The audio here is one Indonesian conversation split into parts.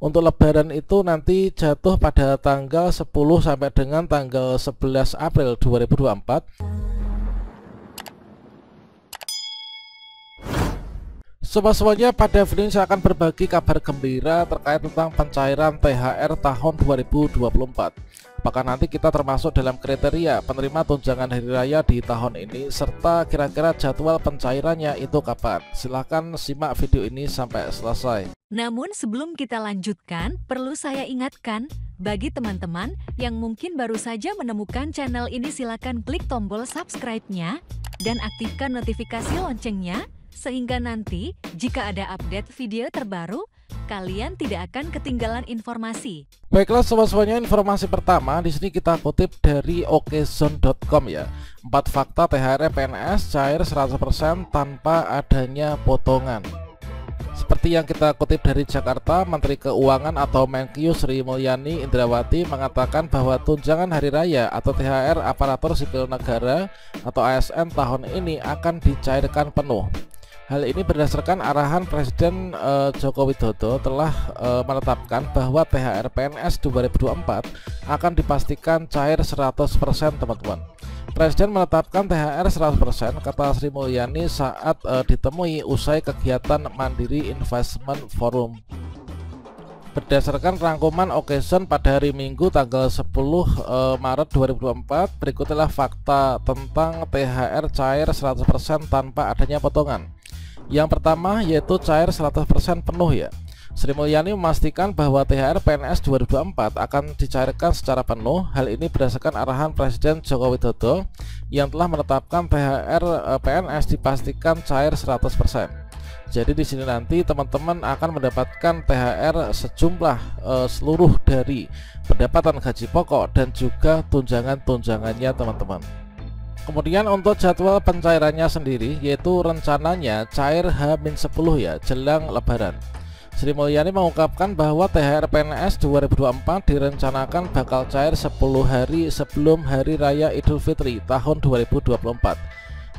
Untuk Lebaran itu nanti jatuh pada tanggal 10 sampai dengan tanggal 11 April 2024. Semuanya, pada video ini saya akan berbagi kabar gembira terkait tentang pencairan THR tahun 2024. Apakah nanti kita termasuk dalam kriteria penerima tunjangan hari raya di tahun ini, serta kira-kira jadwal pencairannya itu kapan? Silahkan simak video ini sampai selesai. Namun sebelum kita lanjutkan, perlu saya ingatkan, bagi teman-teman yang mungkin baru saja menemukan channel ini, silakan klik tombol subscribe-nya dan aktifkan notifikasi loncengnya, sehingga nanti jika ada update video terbaru, kalian tidak akan ketinggalan informasi. Baiklah semuanya, informasi pertama di sini kita kutip dari okezone.com ya. 4 fakta THR PNS cair 100% tanpa adanya potongan. Seperti yang kita kutip dari Jakarta, Menteri Keuangan atau Menkyu Sri Mulyani Indrawati mengatakan bahwa tunjangan hari raya atau THR aparatur sipil negara atau ASN tahun ini akan dicairkan penuh. Hal ini berdasarkan arahan Presiden Joko Widodo telah menetapkan bahwa THR PNS 2024 akan dipastikan cair 100% teman-teman. Presiden menetapkan THR 100%, kata Sri Mulyani saat ditemui usai kegiatan Mandiri Investment Forum. Berdasarkan rangkuman Okezone pada hari Minggu tanggal 10 Maret 2024, berikutlah fakta tentang THR cair 100% tanpa adanya potongan. Yang pertama yaitu cair 100% penuh ya. Sri Mulyani memastikan bahwa THR PNS 2024 akan dicairkan secara penuh. Hal ini berdasarkan arahan Presiden Joko Widodo yang telah menetapkan THR PNS dipastikan cair 100%. Jadi di sini nanti teman-teman akan mendapatkan THR sejumlah seluruh dari pendapatan gaji pokok dan juga tunjangan-tunjangannya teman-teman. Kemudian untuk jadwal pencairannya sendiri, yaitu rencananya cair H-10 ya, jelang Lebaran. Sri Mulyani mengungkapkan bahwa THR PNS 2024 direncanakan bakal cair 10 hari sebelum Hari Raya Idul Fitri tahun 2024.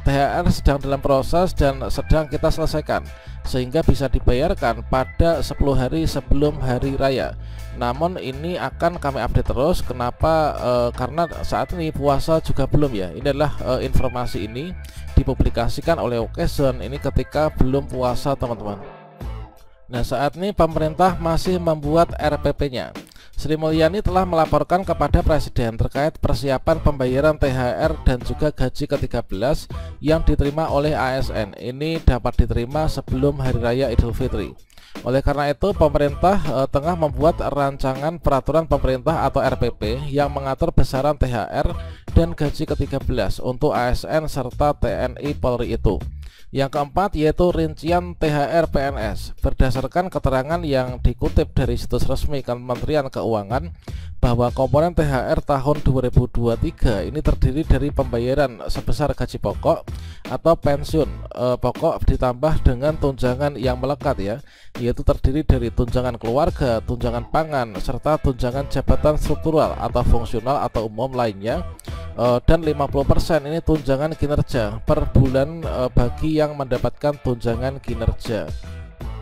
THR sedang dalam proses dan sedang kita selesaikan, sehingga bisa dibayarkan pada 10 hari sebelum Hari Raya. Namun ini akan kami update terus. Kenapa? Karena saat ini puasa juga belum ya. Ini adalah informasi ini dipublikasikan oleh Okezone ini ketika belum puasa teman-teman. Nah, saat ini pemerintah masih membuat RPP-nya. Sri Mulyani telah melaporkan kepada Presiden terkait persiapan pembayaran THR dan juga gaji ke-13 yang diterima oleh ASN. Ini dapat diterima sebelum Hari Raya Idul Fitri. Oleh karena itu, pemerintah tengah membuat rancangan peraturan pemerintah atau RPP yang mengatur besaran THR dan gaji ke-13 untuk ASN serta TNI Polri itu. Yang keempat yaitu rincian THR PNS. Berdasarkan keterangan yang dikutip dari situs resmi Kementerian Keuangan, bahwa komponen THR tahun 2023 ini terdiri dari pembayaran sebesar gaji pokok atau pensiun pokok ditambah dengan tunjangan yang melekat ya, yaitu terdiri dari tunjangan keluarga, tunjangan pangan, serta tunjangan jabatan struktural atau fungsional atau umum lainnya, dan 50% ini tunjangan kinerja per bulan bagi yang mendapatkan tunjangan kinerja.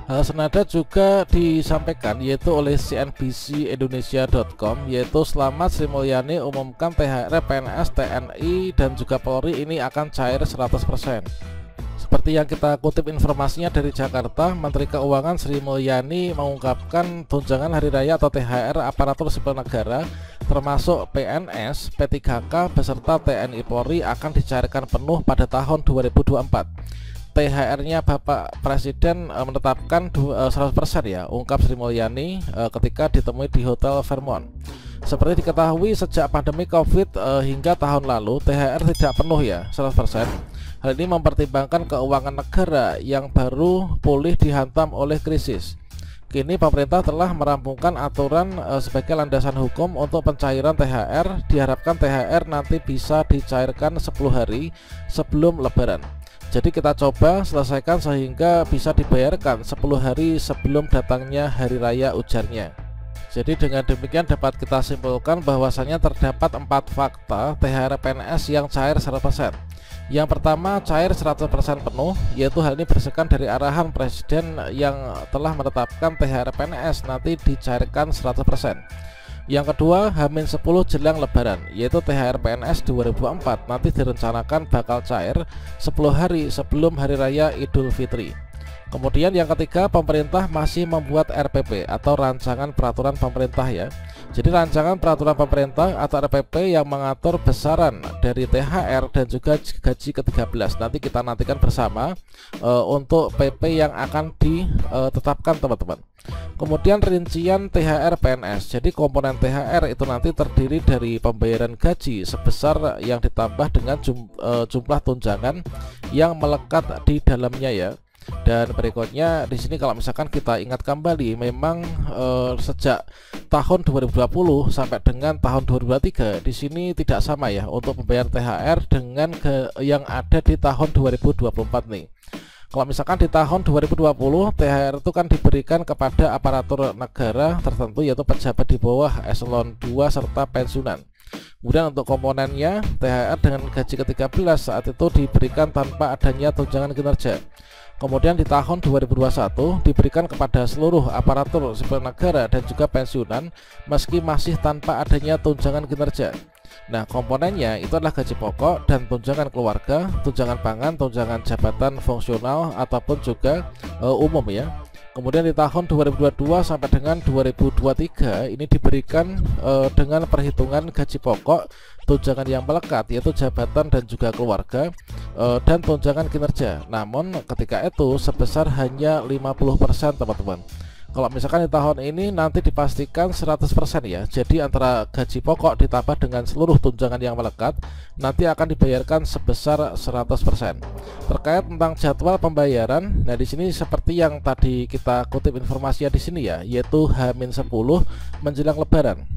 Hal senada juga disampaikan yaitu oleh cnbcindonesia.com, yaitu selamat Sri Mulyani umumkan THR PNS, TNI dan juga Polri ini akan cair 100%. Seperti yang kita kutip informasinya dari Jakarta, Menteri Keuangan Sri Mulyani mengungkapkan tunjangan hari raya atau THR aparatur sipil negara termasuk PNS, P3K beserta TNI Polri akan dicairkan penuh pada tahun 2024. THR-nya Bapak Presiden menetapkan 100% ya, ungkap Sri Mulyani ketika ditemui di Hotel Fairmont. Seperti diketahui sejak pandemi Covid hingga tahun lalu THR tidak penuh ya 100%. Hal ini mempertimbangkan keuangan negara yang baru pulih dihantam oleh krisis. Kini pemerintah telah merampungkan aturan sebagai landasan hukum untuk pencairan THR. Diharapkan THR nanti bisa dicairkan 10 hari sebelum Lebaran. Jadi kita coba selesaikan sehingga bisa dibayarkan 10 hari sebelum datangnya hari raya, ujarnya. Jadi dengan demikian dapat kita simpulkan bahwasanya terdapat 4 fakta THR PNS yang cair 100%. Yang pertama, cair 100% penuh, yaitu hal ini berdasarkan dari arahan Presiden yang telah menetapkan THR PNS nanti dicairkan 100%. Yang kedua, H-10 jelang Lebaran, yaitu THR PNS 2024 nanti direncanakan bakal cair 10 hari sebelum Hari Raya Idul Fitri. Kemudian yang ketiga, pemerintah masih membuat RPP atau rancangan peraturan pemerintah ya. Jadi rancangan peraturan pemerintah atau RPP yang mengatur besaran dari THR dan juga gaji ke-13. Nanti kita nantikan bersama untuk PP yang akan ditetapkan teman-teman. Kemudian rincian THR PNS. Jadi komponen THR itu nanti terdiri dari pembayaran gaji sebesar yang ditambah dengan jumlah tunjangan yang melekat di dalamnya ya. Dan berikutnya di sini kalau misalkan kita ingat kembali, memang sejak tahun 2020 sampai dengan tahun 2023 di sini tidak sama ya untuk pembayaran THR dengan yang ada di tahun 2024 nih. Kalau misalkan di tahun 2020 THR itu kan diberikan kepada aparatur negara tertentu, yaitu pejabat di bawah eselon 2 serta pensiunan. Kemudian untuk komponennya THR dengan gaji ke-13 saat itu diberikan tanpa adanya tunjangan kinerja. Kemudian di tahun 2021 diberikan kepada seluruh aparatur sipil negara dan juga pensiunan meski masih tanpa adanya tunjangan kinerja. Nah, komponennya itu adalah gaji pokok dan tunjangan keluarga, tunjangan pangan, tunjangan jabatan fungsional ataupun juga umum ya. Kemudian di tahun 2022 sampai dengan 2023 ini diberikan dengan perhitungan gaji pokok, tunjangan yang melekat yaitu jabatan dan juga keluarga, dan tunjangan kinerja. Namun ketika itu sebesar hanya 50% teman-teman. Kalau misalkan di tahun ini nanti dipastikan 100% ya. Jadi antara gaji pokok ditambah dengan seluruh tunjangan yang melekat nanti akan dibayarkan sebesar 100%. Terkait tentang jadwal pembayaran, nah di sini seperti yang tadi kita kutip informasinya di sini ya, yaitu H-10 menjelang Lebaran.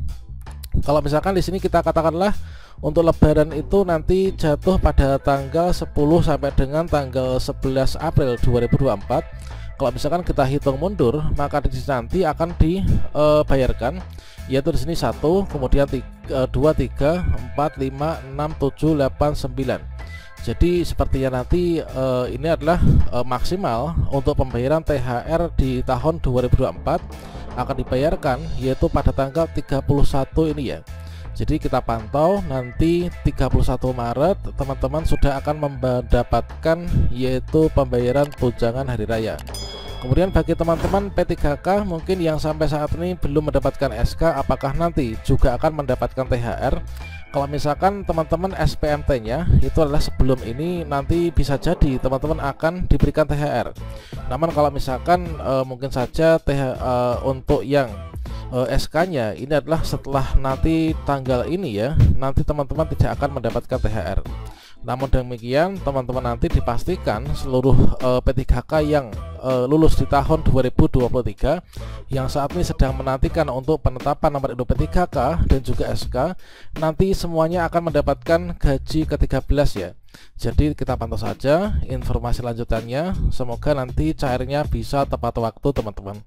Kalau misalkan di sini kita katakanlah untuk Lebaran itu nanti jatuh pada tanggal 10 sampai dengan tanggal 11 April 2024. Kalau misalkan kita hitung mundur, maka di sini nanti akan dibayarkan yaitu di sini 1, kemudian 2, 3, 4, 5, 6, 7, 8, 9. Jadi sepertinya nanti ini adalah maksimal untuk pembayaran THR di tahun 2024 akan dibayarkan yaitu pada tanggal 31 ini ya. Jadi kita pantau nanti 31 Maret teman-teman sudah akan mendapatkan yaitu pembayaran tunjangan hari raya. Kemudian bagi teman-teman P3K mungkin yang sampai saat ini belum mendapatkan SK, apakah nanti juga akan mendapatkan THR? Kalau misalkan teman-teman SPMT-nya itu adalah sebelum ini, nanti bisa jadi teman-teman akan diberikan THR. Namun kalau misalkan mungkin saja untuk yang SK-nya ini adalah setelah nanti tanggal ini ya, nanti teman-teman tidak akan mendapatkan THR. Namun demikian teman-teman nanti dipastikan seluruh P3K yang lulus di tahun 2023 yang saat ini sedang menantikan untuk penetapan nomor induk P3K dan juga SK, nanti semuanya akan mendapatkan gaji ke-13 ya. Jadi kita pantau saja informasi lanjutannya, semoga nanti cairnya bisa tepat waktu teman-teman.